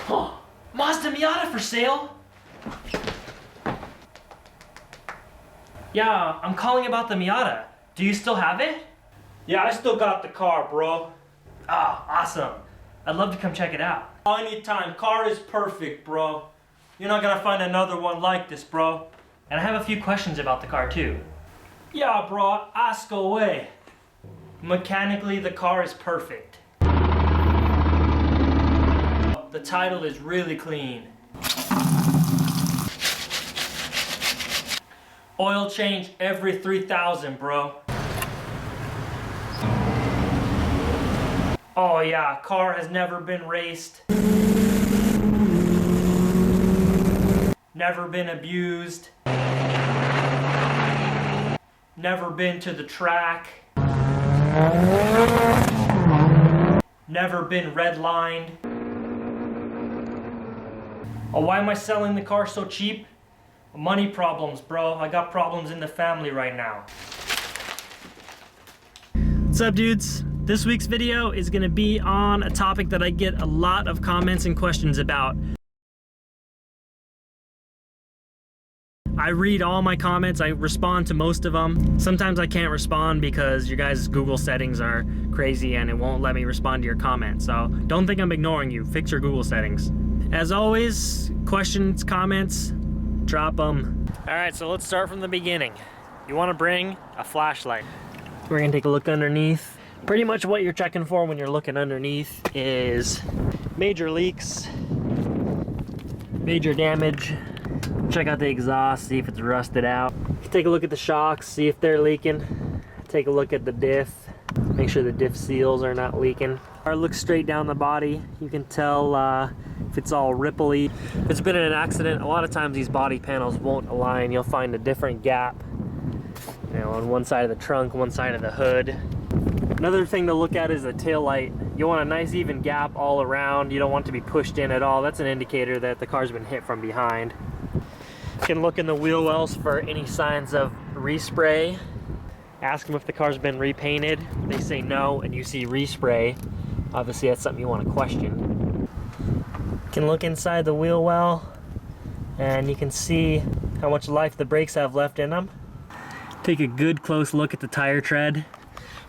Oh, Mazda Miata for sale? Yeah, I'm calling about the Miata. Do you still have it? Yeah, I still got the car, bro. Ah, awesome. I'd love to come check it out. Anytime. Car is perfect, bro. You're not gonna find another one like this, bro. And I have a few questions about the car too. Yeah, bro, ask away. Mechanically, the car is perfect. The title is really clean. Oil change every 3,000, bro. Oh yeah, car has never been raced. Never been abused. Never been to the track. Never been redlined. Oh, why am I selling the car so cheap? Money problems, bro. I got problems in the family right now. What's up, dudes? This week's video is gonna be on a topic that I get a lot of comments and questions about. I read all my comments, I respond to most of them. Sometimes I can't respond because your guys' Google settings are crazy and it won't let me respond to your comment. So don't think I'm ignoring you, fix your Google settings. As always, questions, comments, drop them. All right, so let's start from the beginning. You wanna bring a flashlight. We're gonna take a look underneath. Pretty much what you're checking for when you're looking underneath is major leaks, major damage. Check out the exhaust, see if it's rusted out. Take a look at the shocks, see if they're leaking. Take a look at the diff, make sure the diff seals are not leaking. Or look straight down the body. You can tell if it's all ripply. If it's been in an accident, a lot of times these body panels won't align. You'll find a different gap, you know, on one side of the trunk, one side of the hood. Another thing to look at is the tail light. You want a nice even gap all around. You don't want it to be pushed in at all. That's an indicator that the car's been hit from behind. You can look in the wheel wells for any signs of respray. Ask them if the car's been repainted. They say no and you see respray. Obviously that's something you want to question. You can look inside the wheel well and you can see how much life the brakes have left in them. Take a good close look at the tire tread.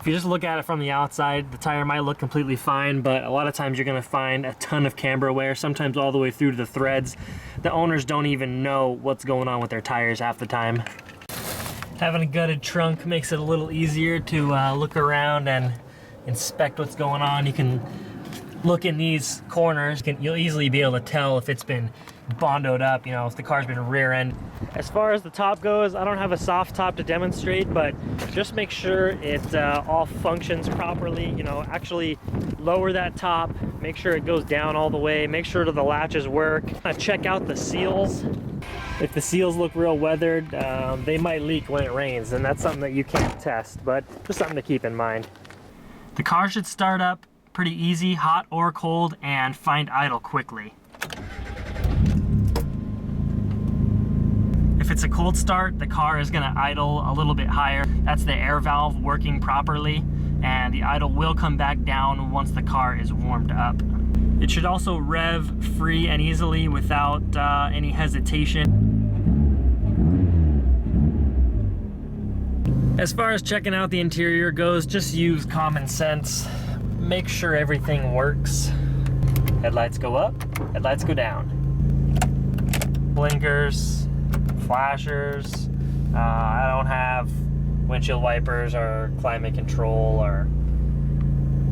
If you just look at it from the outside, the tire might look completely fine, but a lot of times you're gonna find a ton of camber wear, sometimes all the way through to the threads. The owners don't even know what's going on with their tires half the time. Having a gutted trunk makes it a little easier to look around and inspect what's going on. You can look in these corners, you'll easily be able to tell if it's been bondoed up, you know, if the car's been rear end. As far as the top goes, I don't have a soft top to demonstrate, but just make sure it all functions properly. You know, actually lower that top, make sure it goes down all the way, make sure that the latches work. Check out the seals. If the seals look real weathered, they might leak when it rains, and that's something that you can't test, but just something to keep in mind. The car should start up pretty easy, hot or cold, and find idle quickly. If it's a cold start, the car is gonna idle a little bit higher. That's the air valve working properly, and the idle will come back down once the car is warmed up. It should also rev free and easily without any hesitation. As far as checking out the interior goes, just use common sense. Make sure everything works. Headlights go up, headlights go down. Blinkers, flashers. I don't have windshield wipers or climate control or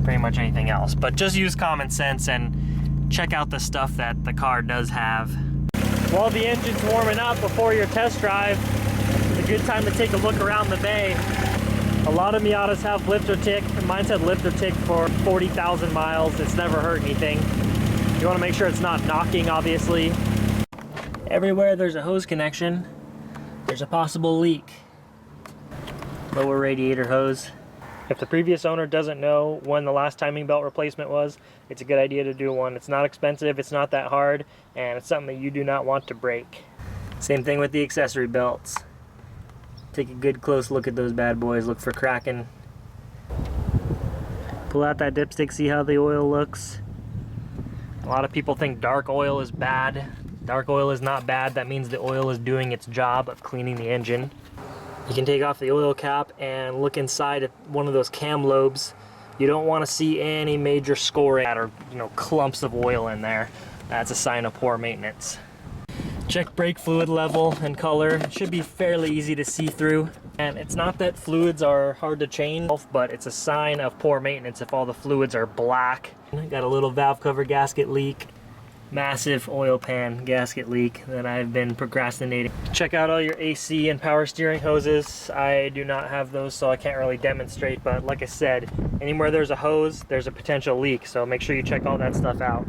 pretty much anything else, but just use common sense and check out the stuff that the car does have. While the engine's warming up before your test drive, it's a good time to take a look around the bay. A lot of Miatas have lift or tick. Mine's had lift or tick for 40,000 miles. It's never hurt anything. You want to make sure it's not knocking, obviously. Everywhere there's a hose connection, there's a possible leak. Lower radiator hose. If the previous owner doesn't know when the last timing belt replacement was, it's a good idea to do one. It's not expensive, it's not that hard, and it's something that you do not want to break. Same thing with the accessory belts. Take a good close look at those bad boys, look for cracking. Pull out that dipstick, see how the oil looks. A lot of people think dark oil is bad. Dark oil is not bad. That means the oil is doing its job of cleaning the engine. You can take off the oil cap and look inside at one of those cam lobes. You don't want to see any major scoring or clumps of oil in there. That's a sign of poor maintenance. Check brake fluid level and color. It should be fairly easy to see through. And it's not that fluids are hard to change, but it's a sign of poor maintenance if all the fluids are black. Got a little valve cover gasket leak. Massive oil pan gasket leak that I've been procrastinating. Check out all your AC and power steering hoses. I do not have those, so I can't really demonstrate, but like I said, anywhere there's a hose, there's a potential leak, so make sure you check all that stuff out.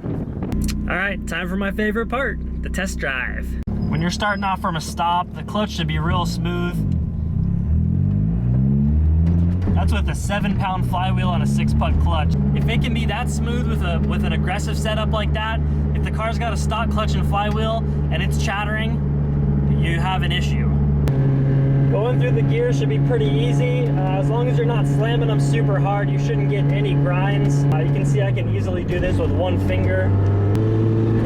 All right, time for my favorite part, the test drive. When you're starting off from a stop, the clutch should be real smooth. That's with a 7-pound flywheel and a 6-putt clutch. If it can be that smooth with an aggressive setup like that, if the car's got a stock clutch and flywheel and it's chattering, you have an issue. Going through the gears should be pretty easy. As long as you're not slamming them super hard, you shouldn't get any grinds. You can see I can easily do this with one finger.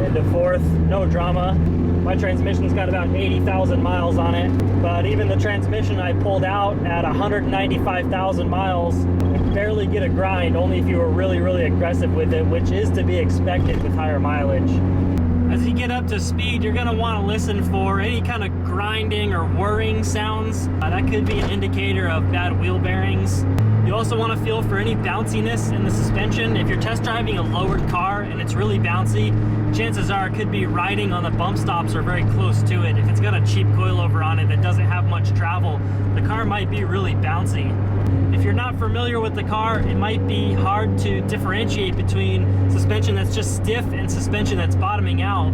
Into fourth, no drama. My transmission's got about 80,000 miles on it, but even the transmission I pulled out at 195,000 miles, you barely get a grind, only if you were really, really aggressive with it, which is to be expected with higher mileage. As you get up to speed, you're gonna wanna listen for any kind of grinding or whirring sounds. That could be an indicator of bad wheel bearings. You also want to feel for any bounciness in the suspension. If you're test driving a lowered car and it's really bouncy, chances are it could be riding on the bump stops or very close to it. If it's got a cheap coilover on it that doesn't have much travel, the car might be really bouncy. If you're not familiar with the car, it might be hard to differentiate between suspension that's just stiff and suspension that's bottoming out.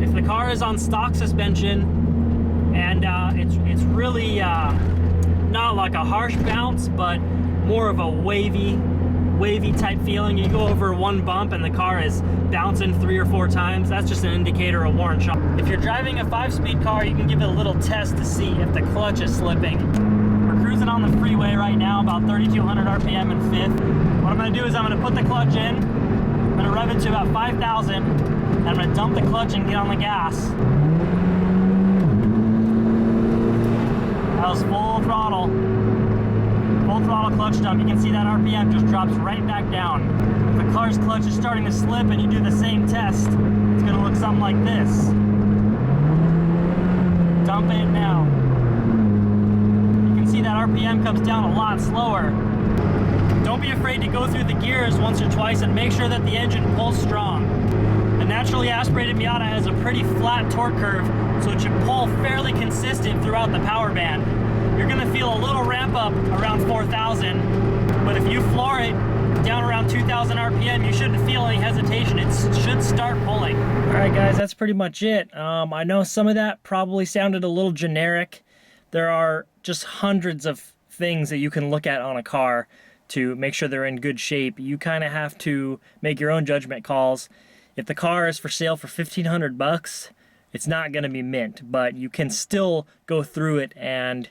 If the car is on stock suspension and it's really not like a harsh bounce, but more of a wavy type feeling. You go over one bump and the car is bouncing 3 or 4 times. That's just an indicator of worn shock. If you're driving a 5-speed car, you can give it a little test to see if the clutch is slipping. We're cruising on the freeway right now, about 3,200 RPM in 5th. What I'm gonna do is I'm gonna put the clutch in, I'm gonna rev it to about 5,000, and I'm gonna dump the clutch and get on the gas. That was full throttle. Full throttle clutch dump. You can see that RPM just drops right back down. If the car's clutch is starting to slip and you do the same test, it's gonna look something like this. Dump it now. You can see that RPM comes down a lot slower. Don't be afraid to go through the gears once or twice and make sure that the engine pulls strong. A naturally aspirated Miata has a pretty flat torque curve, so it should pull fairly consistent throughout the power band. You're gonna feel a little ramp up around 4,000, but if you floor it down around 2,000 RPM, you shouldn't feel any hesitation. It should start pulling. All right, guys, that's pretty much it. I know some of that probably sounded a little generic. There are just hundreds of things that you can look at on a car to make sure they're in good shape. You kind of have to make your own judgment calls. If the car is for sale for 1,500 bucks, it's not gonna be mint, but you can still go through it and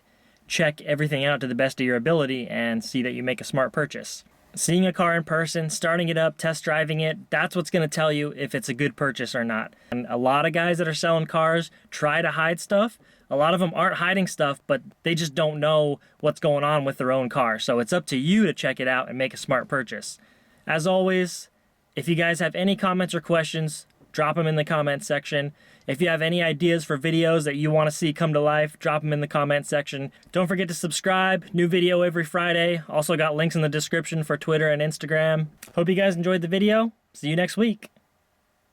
check everything out to the best of your ability and see that you make a smart purchase. Seeing a car in person, starting it up, test driving it, that's what's gonna tell you if it's a good purchase or not. And a lot of guys that are selling cars try to hide stuff. A lot of them aren't hiding stuff, but they just don't know what's going on with their own car. So it's up to you to check it out and make a smart purchase. As always, if you guys have any comments or questions, drop them in the comment section. If you have any ideas for videos that you want to see come to life, drop them in the comment section. Don't forget to subscribe. New video every Friday. Also got links in the description for Twitter and Instagram. Hope you guys enjoyed the video. See you next week.